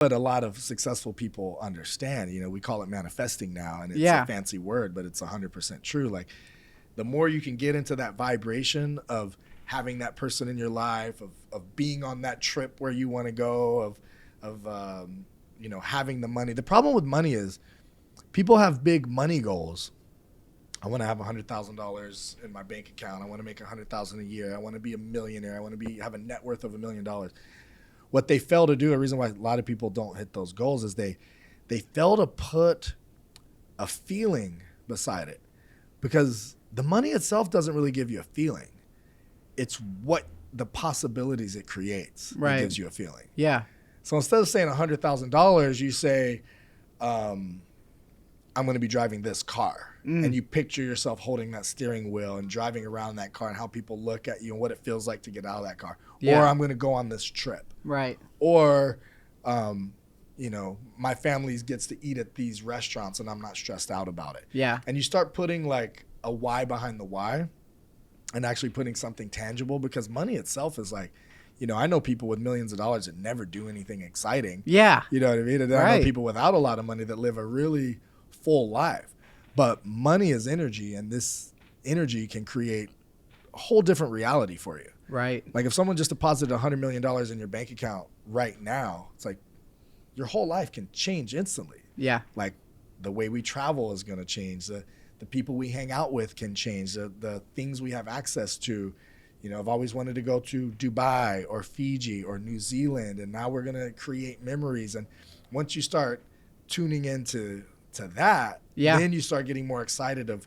But a lot of successful people understand, we call it manifesting now, and it's a fancy word, but it's 100% true. Like, the more you can get into that vibration of having that person in your life, of being on that trip where you want to go, of having the money. The problem with money is people have big money goals. I want to have $100,000 in my bank account. I want to make $100,000 a year. I want to be a millionaire. I want to have a net worth of $1 million. What they fail to do, a reason why a lot of people don't hit those goals, is they fail to put a feeling beside it, because the money itself doesn't really give you a feeling. It's what the possibilities it creates that gives you a feeling. Yeah. So instead of saying $100,000, you say, I'm going to be driving this car. And you picture yourself holding that steering wheel and driving around that car and how people look at you and what it feels like to get out of that car. Yeah. Or I'm going to go on this trip. Right. Or, my family gets to eat at these restaurants and I'm not stressed out about it. Yeah. And you start putting like a why behind the why and actually putting something tangible, because money itself is like, I know people with millions of dollars that never do anything exciting. Yeah. You know what I mean? And I know people without a lot of money that live a really full life. But money is energy, and this energy can create a whole different reality for you. Right. Like if someone just deposited $100 million in your bank account right now, it's like your whole life can change instantly. Yeah. Like the way we travel is going to change. The people we hang out with can change. The things we have access to. I've always wanted to go to Dubai or Fiji or New Zealand, and now we're going to create memories. And once you start tuning into that, then you start getting more excited of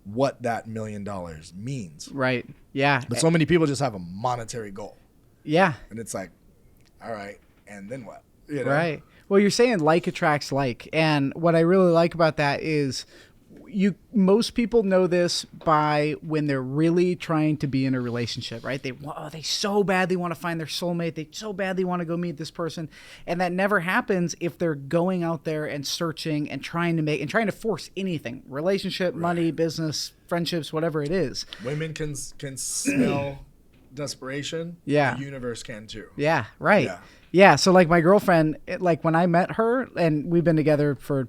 what that $1 million means. Right. Yeah. But so many people just have a monetary goal. Yeah. And it's like, all right, and then what? Right. Well, you're saying like attracts like. And what I really like about that is most people know this by when they're really trying to be in a relationship, right? They so badly want to find their soulmate. They so badly want to go meet this person. And that never happens if they're going out there and searching and trying to force anything, relationship, money, business, friendships, whatever it is. Women can smell desperation. Yeah. The universe can too. Yeah. Right. Yeah. So like my girlfriend, like when I met her, and we've been together for,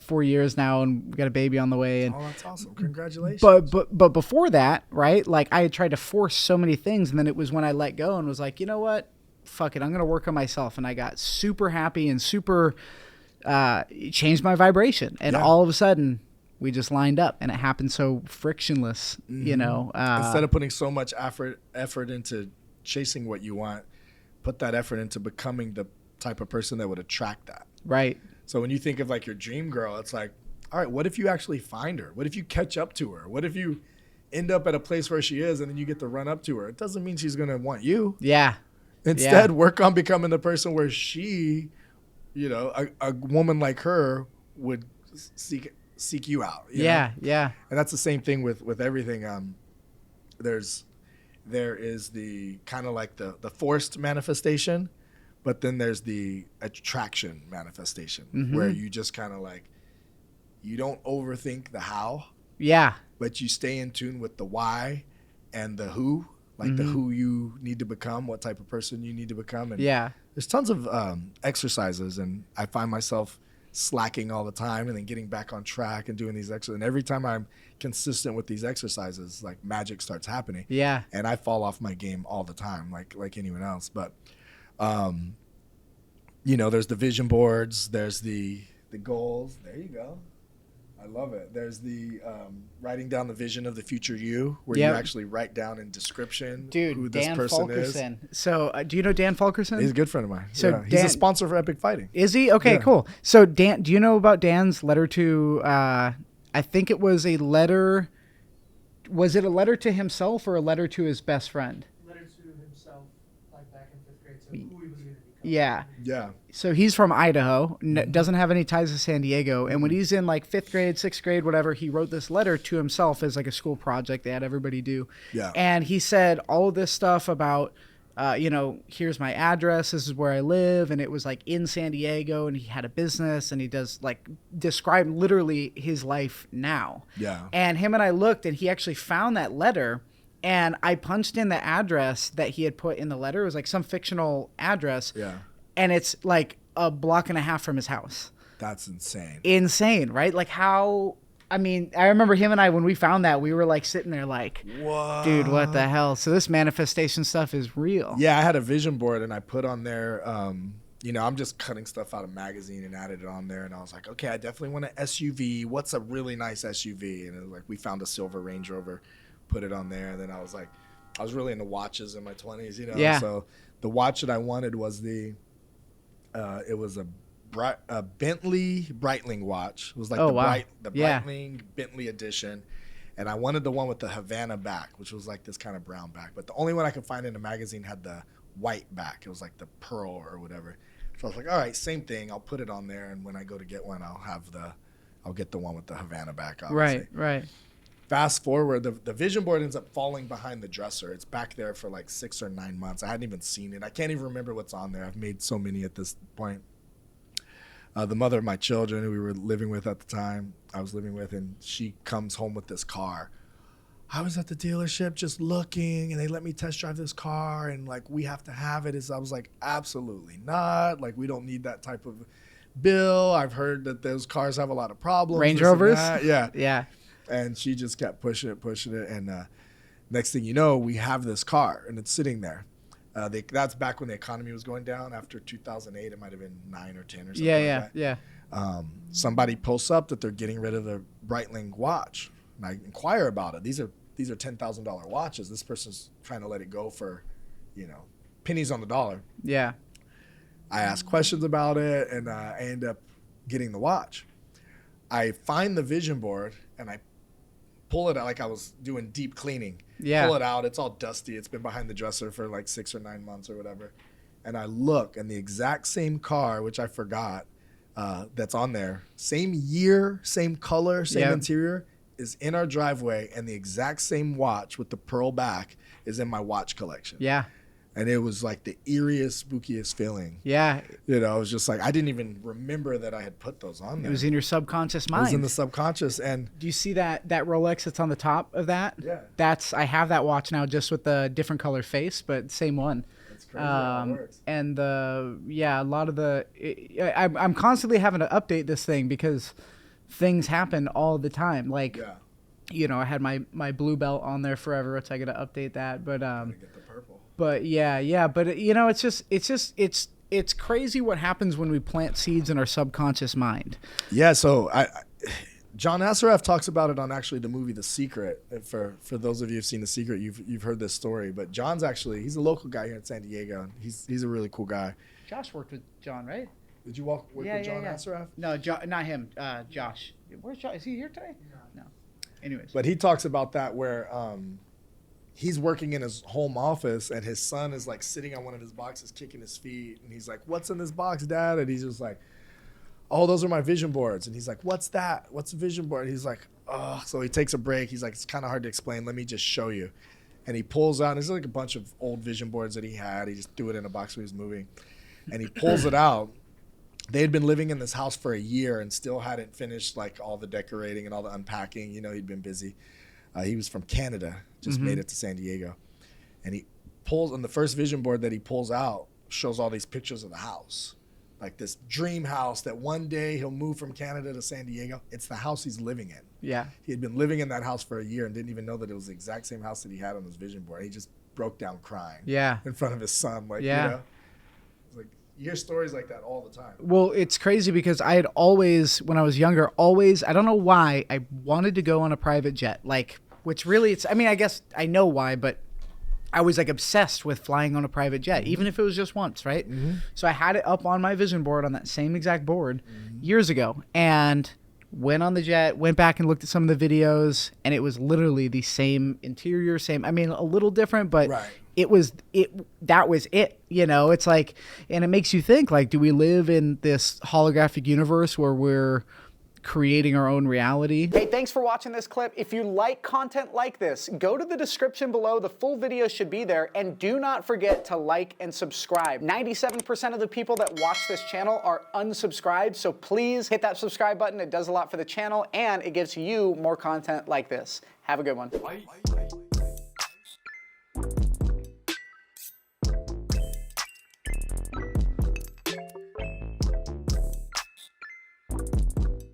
4 years now, and we got a baby on the way. And that's awesome. Congratulations. But before that, right? Like I had tried to force so many things, and then it was when I let go and was like, you know what? Fuck it. I'm going to work on myself. And I got super happy and super changed my vibration. And all of a sudden we just lined up, and it happened so frictionless, instead of putting so much effort into chasing what you want, put that effort into becoming the type of person that would attract that. Right. So when you think of like your dream girl, it's like, all right, what if you actually find her? What if you catch up to her? What if you end up at a place where she is and then you get to run up to her? It doesn't mean she's going to want you. Yeah. Instead, work on becoming the person where she, a woman like her would seek you out. Yeah. And that's the same thing with everything. There is the kind of like the forced manifestation, but then there's the attraction manifestation, where you just kind of like, you don't overthink the how. Yeah. But you stay in tune with the why and the who, like the who you need to become, what type of person you need to become. And there's tons of exercises, and I find myself slacking all the time and then getting back on track and doing these exercises. And every time I'm consistent with these exercises, like magic starts happening. Yeah. And I fall off my game all the time, like anyone else. But there's the vision boards, there's the goals. There you go. I love it. There's the writing down the vision of the future you, where you actually write down in description who this Dan person Fulkerson. is. So do you know Dan Fulkerson? He's a good friend of mine. So he's a sponsor for Epic Fighting. Is he? Okay, cool. So Dan, do you know about Dan's letter to, I think it was a letter, was it a letter to himself or a letter to his best friend? Letter to himself, like back in 5th grade, so who he was going to become. Yeah. Yeah. So he's from Idaho, doesn't have any ties to San Diego. And when he's in like 5th grade, 6th grade, whatever, he wrote this letter to himself as like a school project they had everybody do. Yeah. And he said all of this stuff about, here's my address, this is where I live. And it was like in San Diego, and he had a business, and he does like describe literally his life now. Yeah. And him and I looked, and he actually found that letter. And I punched in the address that he had put in the letter. It was like some fictional address. Yeah. And it's like a block and a half from his house. That's insane. Insane, right? Like how, I mean, I remember him and I, when we found that, we were like sitting there like, what? Dude, what the hell? So this manifestation stuff is real. Yeah, I had a vision board and I put on there, you know, I'm just cutting stuff out of magazine and added it on there. And I was like, okay, I definitely want an SUV. What's a really nice SUV? And it was like, we found a silver Range Rover, put it on there. And then I was like, I was really into watches in my 20s, you know? Yeah. So the watch that I wanted was it was a Bentley Breitling watch. It was like Breitling Bentley edition. And I wanted the one with the Havana back, which was like this kind of brown back. But the only one I could find in a magazine had the white back. It was like the pearl or whatever. So I was like, all right, same thing. I'll put it on there. And when I go to get one, I'll get the one with the Havana back, obviously. Right. Fast forward, the vision board ends up falling behind the dresser. It's back there for like 6 or 9 months. I hadn't even seen it. I can't even remember what's on there. I've made so many at this point. The mother of my children, who we were living with at the time, I was living with, and she comes home with this car. I was at the dealership just looking, and they let me test drive this car, and like, we have to have it. I was like, absolutely not. Like, we don't need that type of bill. I've heard that those cars have a lot of problems. Range Rovers? Yeah. And she just kept pushing it. And next thing you know, we have this car, and it's sitting there. That's back when the economy was going down. After 2008, it might have been 9 or 10 or something like that. Yeah. Somebody posts up that they're getting rid of the Breitling watch. And I inquire about it. These are $10,000 watches. This person's trying to let it go for, you know, pennies on the dollar. Yeah. I ask questions about it, and I end up getting the watch. I find the vision board, and I pull it out like I was doing deep cleaning. Yeah. Pull it out. It's all dusty. It's been behind the dresser for like 6 or 9 months or whatever. And I look, and the exact same car, which I forgot, that's on there, same year, same color, same interior, is in our driveway, and the exact same watch with the pearl back is in my watch collection. Yeah. And it was like the eeriest, spookiest feeling. Yeah. You know, it was just like, I didn't even remember that I had put those on there. It was in your subconscious mind. It was in the subconscious. And do you see that Rolex that's on the top of that? Yeah. I have that watch now, just with the different color face, but same one. That's crazy how it works. And a lot of I'm constantly having to update this thing because things happen all the time. Like, you know, I had my blue belt on there forever, which I got to update that. But get the purple. But but you know, it's crazy what happens when we plant seeds in our subconscious mind. Yeah. So John Assaraf talks about it on actually the movie The Secret. For those of you who've seen The Secret, you've heard this story. But John's he's a local guy here in San Diego. He's a really cool guy. Josh worked with John, right? Did you work with John Assaraf? No, not him. Josh. Where's Josh? Is he here today? No. Anyways. But he talks about that where he's working in his home office, and his son is like sitting on one of his boxes, kicking his feet, and he's like, "What's in this box, Dad?" And he's just like, "Oh, those are my vision boards." And he's like, "What's that? What's a vision board?" And he's like, "Oh." So he takes a break. He's like, "It's kind of hard to explain. Let me just show you." And he pulls out. There's like a bunch of old vision boards that he had. He just threw it in a box when he was moving, and he pulls it out. They had been living in this house for a year and still hadn't finished like all the decorating and all the unpacking. You know, he'd been busy. He was from Canada, just made it to San Diego. And he pulls on the first vision board that he pulls out, shows all these pictures of the house. Like this dream house that one day he'll move from Canada to San Diego. It's the house he's living in. Yeah. He had been living in that house for a year and didn't even know that it was the exact same house that he had on his vision board. He just broke down crying. Yeah. In front of his son. Like, you know? It's like, you hear stories like that all the time. Well, it's crazy because I had always, when I was younger, I don't know why, I wanted to go on a private jet. Like, which really, I guess I know why, but I was like obsessed with flying on a private jet, even if it was just once, right? So I had it up on my vision board on that same exact board years ago, and went on the jet, went back and looked at some of the videos, and it was literally the same interior, a little different, but that was it, you know? It's like, and it makes you think, like, do we live in this holographic universe where we're creating our own reality? Hey, thanks for watching this clip. If you like content like this, go to the description below. The full video should be there. And do not forget to like and subscribe. 97% of the people that watch this channel are unsubscribed, so please hit that subscribe button. It does a lot for the channel, and it gives you more content like this. Have a good one.